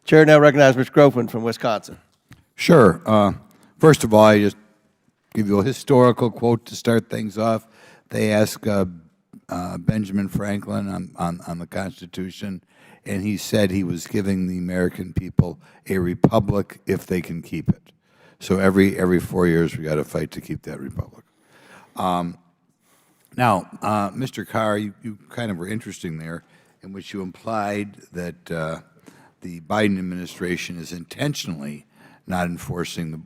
Chair now recognizes Mr. Grothman from Wisconsin. Sure. First of all, I just give you a historical quote to start things off. They asked Benjamin Franklin on the Constitution, and he said he was giving the American people a republic if they can keep it. So every 4 years we got to fight to keep that republic. Now, Mr. Carr, you kind of were interesting there, in which you implied that the Biden administration is intentionally not enforcing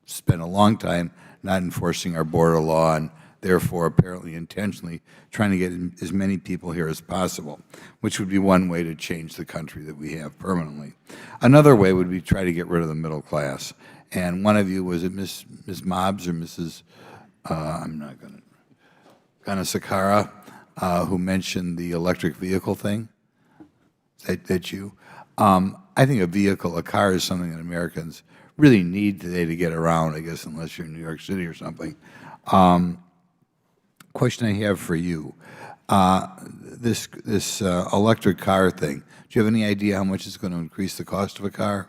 spent a long time not enforcing our border law, and therefore apparently intentionally trying to get as many people here as possible, which would be one way to change the country that we have permanently. Another way would be try to get rid of the middle class. And one of you, was it Ms. Mobbs or Mrs. I'm not going to, Sakara, who mentioned the electric vehicle thing? That you? I think a car is something that Americans really need today to get around, I guess, unless you're in New York City or something. Question I have for you, this electric car thing, do you have any idea how much it's going to increase the cost of a car?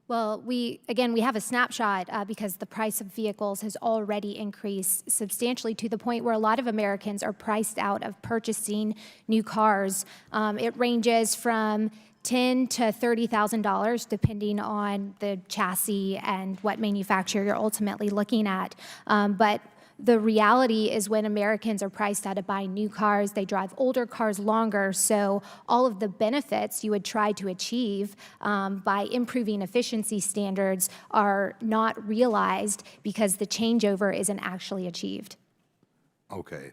Well, we have a snapshot because the price of vehicles has already increased substantially to the point where a lot of Americans are priced out of purchasing new cars. It ranges from $10,000 to $30,000 depending on the chassis and what manufacturer you're ultimately looking at. But the reality is when Americans are priced out of buying new cars, they drive older cars longer, so all of the benefits you would try to achieve by improving efficiency standards are not realized because the changeover isn't actually achieved. Okay.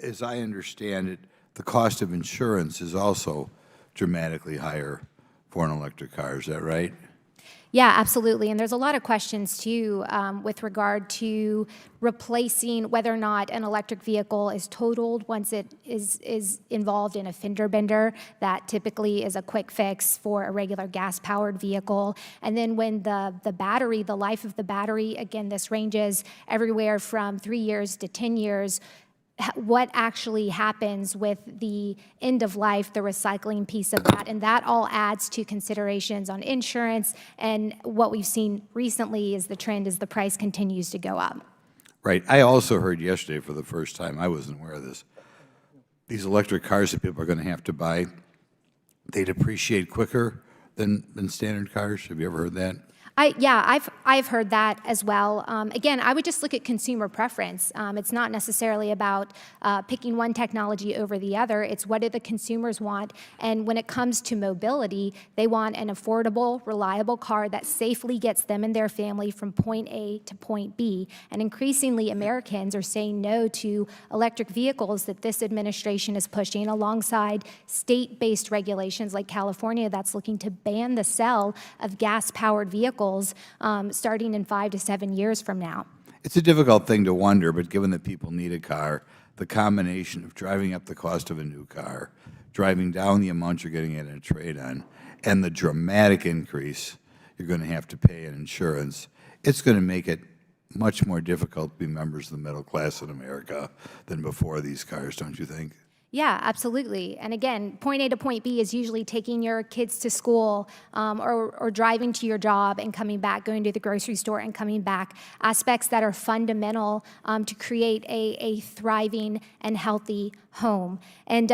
As I understand it, the cost of insurance is also dramatically higher for an electric car, is that right? Yeah, absolutely. And there's a lot of questions, too, with regard to replacing whether or not an electric vehicle is totaled once it is involved in a fender bender. That typically is a quick fix for a regular gas-powered vehicle. And then when the life of the battery, again, this ranges everywhere from 3 years to 10 years, what actually happens with the end of life, the recycling piece of that, and that all adds to considerations on insurance. And what we've seen recently is the trend as the price continues to go up. Right. I also heard yesterday for the first time, I wasn't aware of this, these electric cars that people are going to have to buy, they depreciate quicker than standard cars. Have you ever heard that? I've heard that as well. Again, I would just look at consumer preference. It's not necessarily about picking one technology over the other. It's what do the consumers want. And when it comes to mobility, they want an affordable, reliable car that safely gets them and their family from point A to point B. And increasingly, Americans are saying no to electric vehicles that this administration is pushing alongside state-based regulations like California that's looking to ban the sale of gas-powered vehicles starting in 5 to 7 years from now. It's a difficult thing to wonder, but given that people need a car, the combination of driving up the cost of a new car, driving down the amount you're getting in a trade-on, and the dramatic increase you're going to have to pay in insurance, it's going to make it much more difficult to be members of the middle class in America than before these cars, don't you think? Yeah, absolutely. And again, point A to point B is usually taking your kids to school or driving to your job and coming back, going to the grocery store and coming back, aspects that are fundamental to create a thriving and healthy home. And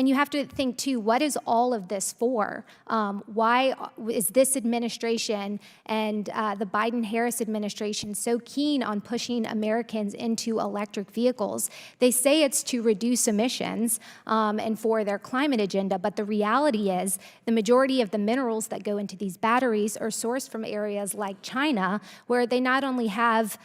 you have to think, too, what is all of this for? Why is this administration and the Biden-Harris administration so keen on pushing Americans into electric vehicles? They say it's to reduce emissions and for their climate agenda, but the reality is the majority of the minerals that go into these batteries are sourced from areas like China, where they not only have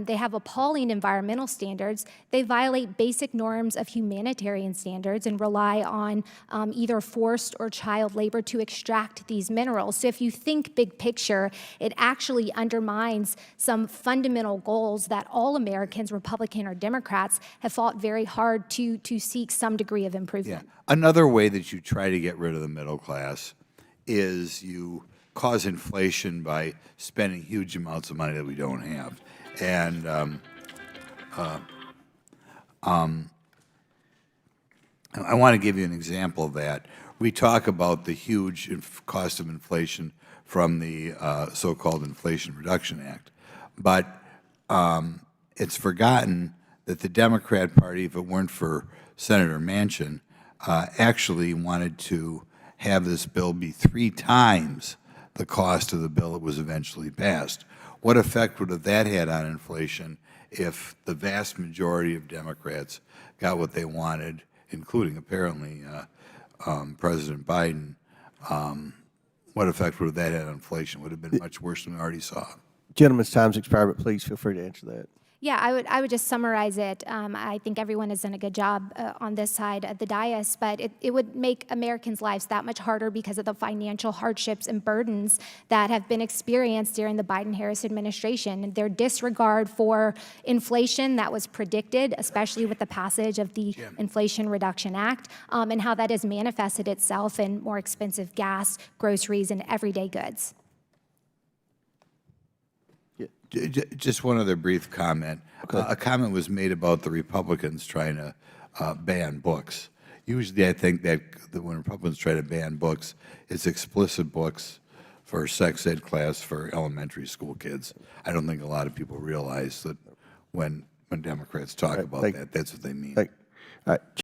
they have appalling environmental standards, they violate basic norms of humanitarian standards and rely on either forced or child labor to extract these minerals. So if you think big picture, it actually undermines some fundamental goals that all Americans, Republican or Democrats, have fought very hard to seek some degree of improvement. Yeah. Another way that you try to get rid of the middle class is you cause inflation by spending huge amounts of money that we don't have. And I want to give you an example of that. We talk about the huge cost of inflation from the so-called Inflation Reduction Act, but it's forgotten that the Democrat Party, if it weren't for Senator Manchin, actually wanted to have this bill be 3 times the cost of the bill that was eventually passed. What effect would have that had on inflation if the vast majority of Democrats got what they wanted, including apparently President Biden? What effect would have that had on inflation? Would have been much worse than we already saw. Gentleman's time's expired, but please feel free to answer that. Yeah, I would just summarize it. I think everyone has done a good job on this side of the dais, but it would make Americans' lives that much harder because of the financial hardships and burdens that have been experienced during the Biden-Harris administration. Their disregard for inflation that was predicted, especially with the passage of the Inflation Reduction Act, and how that has manifested itself in more expensive gas, groceries, and everyday goods. Just one other brief comment. A comment was made about the Republicans trying to ban books. Usually I think that when Republicans try to ban books, it's explicit books for sex ed class for elementary school kids. I don't think a lot of people realize that when Democrats talk about that, that's what they mean. All right.